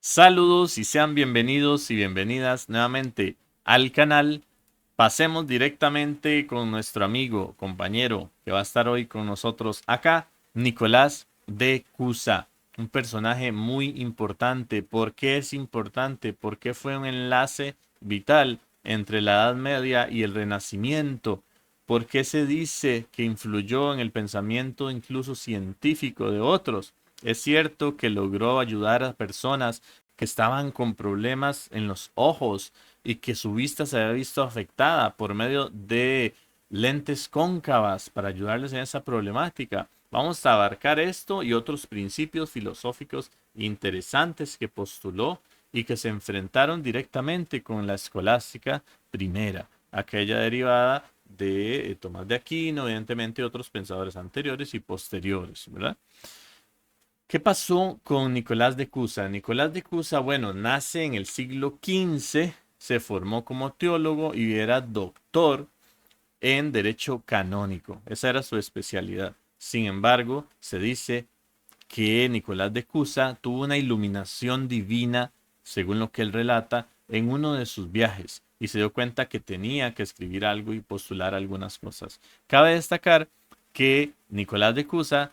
Saludos y sean bienvenidos y bienvenidas nuevamente al canal. Pasemos directamente con nuestro amigo, compañero, que va a estar hoy con nosotros acá, Nicolás de Cusa, un personaje muy importante. ¿Por qué es importante? Porque fue un enlace vital entre la Edad Media y el Renacimiento. ¿Por qué se dice que influyó en el pensamiento incluso científico de otros? Es cierto que logró ayudar a personas que estaban con problemas en los ojos y que su vista se había visto afectada por medio de lentes cóncavas para ayudarles en esa problemática. Vamos a abarcar esto y otros principios filosóficos interesantes que postuló y que se enfrentaron directamente con la escolástica primera, aquella derivada de Tomás de Aquino, evidentemente otros pensadores anteriores y posteriores, ¿verdad? ¿Qué pasó con Nicolás de Cusa? Nicolás de Cusa, bueno, nace en el siglo XV, se formó como teólogo y era doctor en derecho canónico. Esa era su especialidad. Sin embargo, se dice que Nicolás de Cusa tuvo una iluminación divina, según lo que él relata, en uno de sus viajes y se dio cuenta que tenía que escribir algo y postular algunas cosas. Cabe destacar que Nicolás de Cusa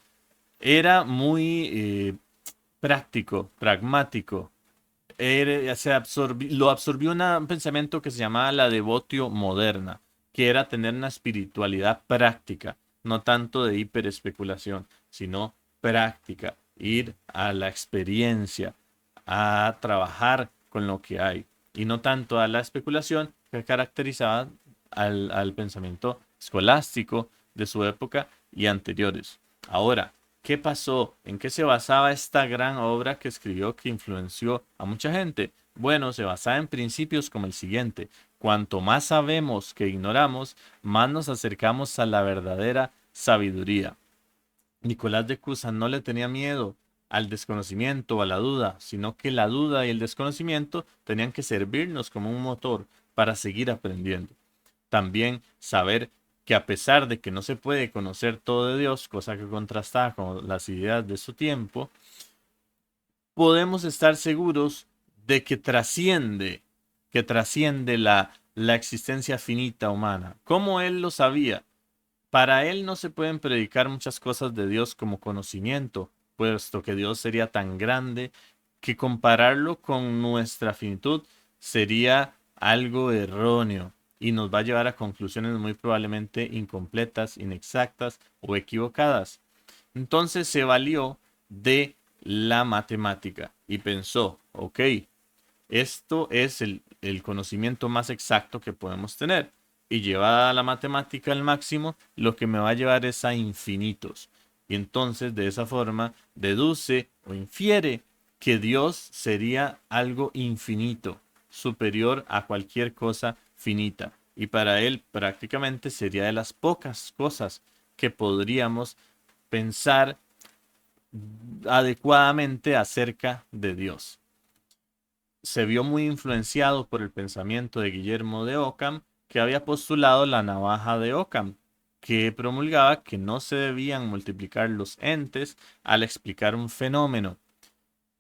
era muy práctico, pragmático. Lo absorbió un pensamiento que se llamaba la devotio moderna, que era tener una espiritualidad práctica, no tanto de hiperespeculación, sino práctica, ir a la experiencia, a trabajar con lo que hay, y no tanto a la especulación que caracterizaba al pensamiento escolástico de su época y anteriores. Ahora, ¿qué pasó? ¿En qué se basaba esta gran obra que escribió que influenció a mucha gente? Bueno, se basaba en principios como el siguiente. Cuanto más sabemos que ignoramos, más nos acercamos a la verdadera sabiduría. Nicolás de Cusa no le tenía miedo al desconocimiento o a la duda, sino que la duda y el desconocimiento tenían que servirnos como un motor para seguir aprendiendo. También saber que a pesar de que no se puede conocer todo de Dios, cosa que contrastaba con las ideas de su tiempo, podemos estar seguros de que trasciende la existencia finita humana. ¿Cómo él lo sabía? Para él no se pueden predicar muchas cosas de Dios como conocimiento, puesto que Dios sería tan grande que compararlo con nuestra finitud sería algo erróneo y nos va a llevar a conclusiones muy probablemente incompletas, inexactas o equivocadas. Entonces se valió de la matemática y pensó, ok, esto es el conocimiento más exacto que podemos tener. Y llevada la matemática al máximo, lo que me va a llevar es a infinitos. Y entonces de esa forma deduce o infiere que Dios sería algo infinito, superior a cualquier cosa finita. Y para él prácticamente sería de las pocas cosas que podríamos pensar adecuadamente acerca de Dios. Se vio muy influenciado por el pensamiento de Guillermo de Ockham, que había postulado la navaja de Ockham, que promulgaba que no se debían multiplicar los entes al explicar un fenómeno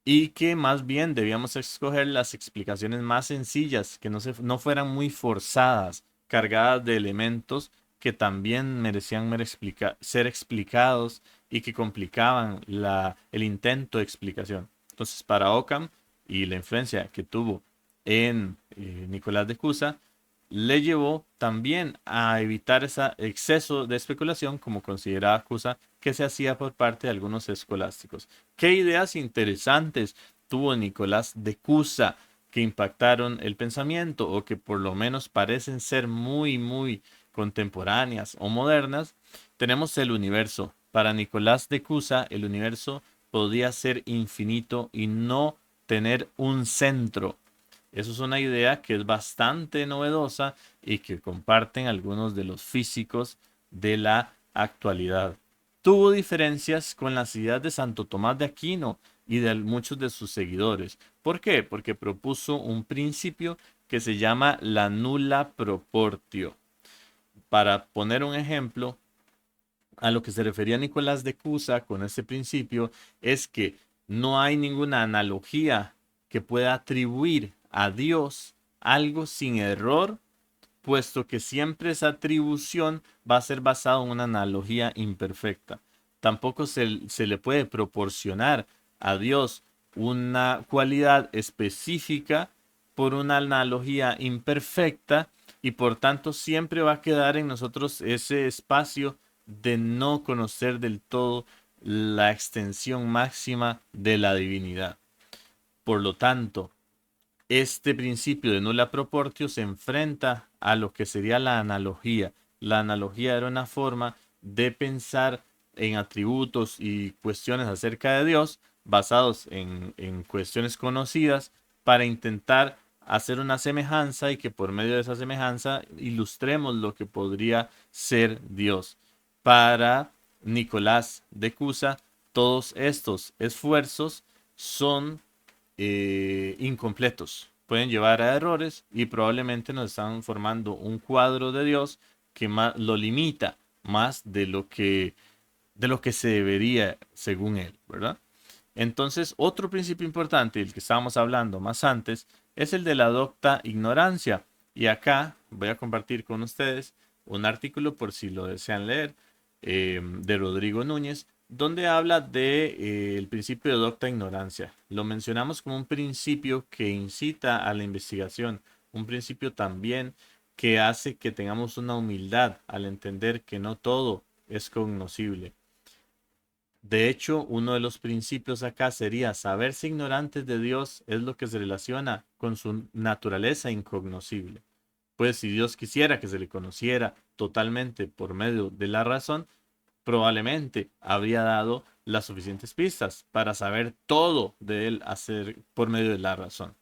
y que más bien debíamos escoger las explicaciones más sencillas, que no fueran muy forzadas, cargadas de elementos que también merecían ser explicados y que complicaban el intento de explicación. Entonces, para Ockham y la influencia que tuvo en Nicolás de Cusa, le llevó también a evitar ese exceso de especulación como consideraba Cusa que se hacía por parte de algunos escolásticos. ¿Qué ideas interesantes tuvo Nicolás de Cusa que impactaron el pensamiento o que por lo menos parecen ser muy contemporáneas o modernas? Tenemos el universo. Para Nicolás de Cusa, el universo podía ser infinito y no tener un centro. Eso es una idea que es bastante novedosa y que comparten algunos de los físicos de la actualidad. Tuvo diferencias con las ideas de Santo Tomás de Aquino y de muchos de sus seguidores. ¿Por qué? Porque propuso un principio que se llama la nula proportio. Para poner un ejemplo, a lo que se refería Nicolás de Cusa con este principio es que no hay ninguna analogía que pueda atribuir a Dios algo sin error, puesto que siempre esa atribución va a ser basada en una analogía imperfecta. Tampoco se le puede proporcionar a Dios una cualidad específica por una analogía imperfecta y por tanto siempre va a quedar en nosotros ese espacio de no conocer del todo la extensión máxima de la divinidad. Por lo tanto, este principio de nulla proportio se enfrenta a lo que sería la analogía. La analogía era una forma de pensar en atributos y cuestiones acerca de Dios basados en cuestiones conocidas para intentar hacer una semejanza y que por medio de esa semejanza ilustremos lo que podría ser Dios. Para Nicolás de Cusa, todos estos esfuerzos son incompletos. Pueden llevar a errores y probablemente nos están formando un cuadro de Dios que lo limita más de lo que se debería según él, ¿verdad? Entonces, otro principio importante, el que estábamos hablando más antes, es el de la docta ignorancia. Y acá voy a compartir con ustedes un artículo por si lo desean leer, de Rodrigo Núñez, donde habla de, el principio de docta ignorancia. Lo mencionamos como un principio que incita a la investigación, un principio también que hace que tengamos una humildad al entender que no todo es cognoscible. De hecho, uno de los principios acá sería saberse ignorantes de Dios es lo que se relaciona con su naturaleza incognoscible. Pues si Dios quisiera que se le conociera totalmente por medio de la razón, probablemente habría dado las suficientes pistas para saber todo de él hacer por medio de la razón.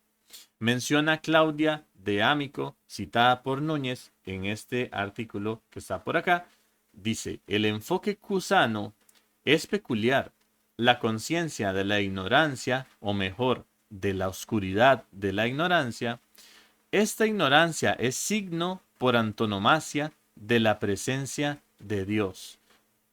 Menciona Claudia de Amico, citada por Núñez en este artículo que está por acá, dice, el enfoque cusano es peculiar. La conciencia de la ignorancia, o mejor, de la oscuridad de la ignorancia, esta ignorancia es signo por antonomasia de la presencia de Dios.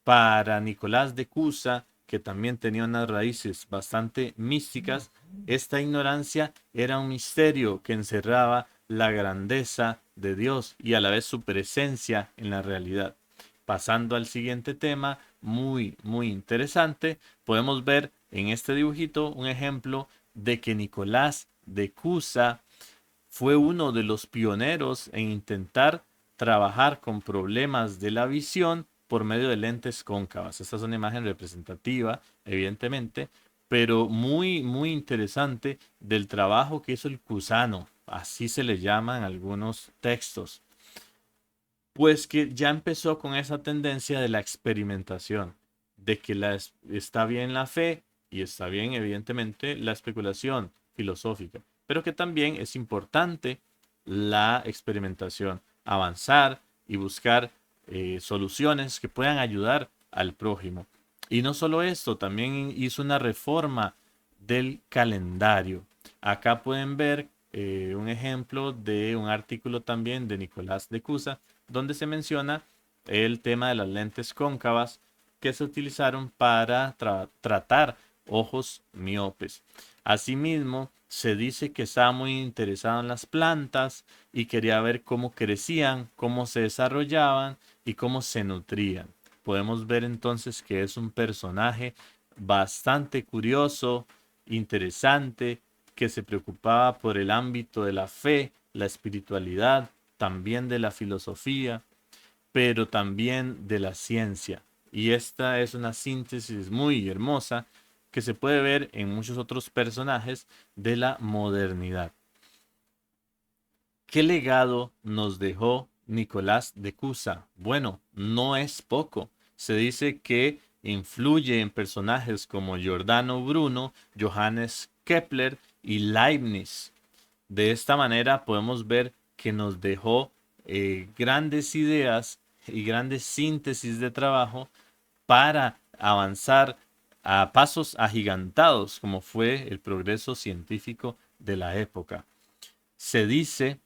Para Nicolás de Cusa, que también tenía unas raíces bastante místicas, esta ignorancia era un misterio que encerraba la grandeza de Dios y a la vez su presencia en la realidad. Pasando al siguiente tema, muy interesante, podemos ver en este dibujito un ejemplo de que Nicolás de Cusa fue uno de los pioneros en intentar trabajar con problemas de la visión por medio de lentes cóncavas. Esta es una imagen representativa, evidentemente, pero muy interesante del trabajo que hizo el Cusano, así se le llama en algunos textos, pues que ya empezó con esa tendencia de la experimentación, de que está bien la fe y está bien, evidentemente, la especulación filosófica, pero que también es importante la experimentación, avanzar y buscar soluciones que puedan ayudar al prójimo. Y no solo esto, también hizo una reforma del calendario. Acá pueden ver un ejemplo de un artículo también de Nicolás de Cusa, donde se menciona el tema de las lentes cóncavas que se utilizaron para tratar ojos miopes. Asimismo, se dice que estaba muy interesado en las plantas y quería ver cómo crecían, cómo se desarrollaban y cómo se nutrían. Podemos ver entonces que es un personaje bastante curioso, interesante, que se preocupaba por el ámbito de la fe, la espiritualidad, también de la filosofía, pero también de la ciencia. Y esta es una síntesis muy hermosa que se puede ver en muchos otros personajes de la modernidad. ¿Qué legado nos dejó Nicolás de Cusa? Bueno, no es poco. Se dice que influye en personajes como Giordano Bruno, Johannes Kepler y Leibniz. De esta manera podemos ver que nos dejó grandes ideas y grandes síntesis de trabajo para avanzar a pasos agigantados, como fue el progreso científico de la época. Se dice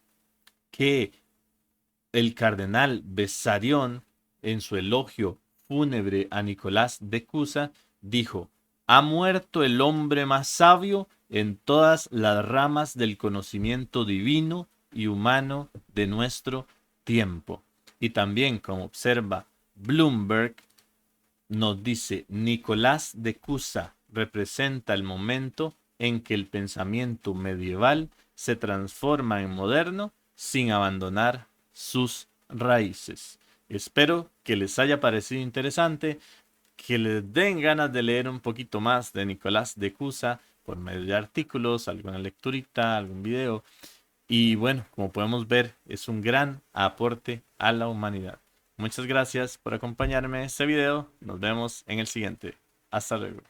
que el cardenal Bessarion, en su elogio fúnebre a Nicolás de Cusa, dijo: ha muerto el hombre más sabio en todas las ramas del conocimiento divino y humano de nuestro tiempo. Y también, como observa Bloomberg, nos dice, Nicolás de Cusa representa el momento en que el pensamiento medieval se transforma en moderno sin abandonar sus raíces. Espero que les haya parecido interesante, que les den ganas de leer un poquito más de Nicolás de Cusa por medio de artículos, alguna lecturita, algún video. Y bueno, como podemos ver, es un gran aporte a la humanidad. Muchas gracias por acompañarme en este video. Nos vemos en el siguiente. Hasta luego.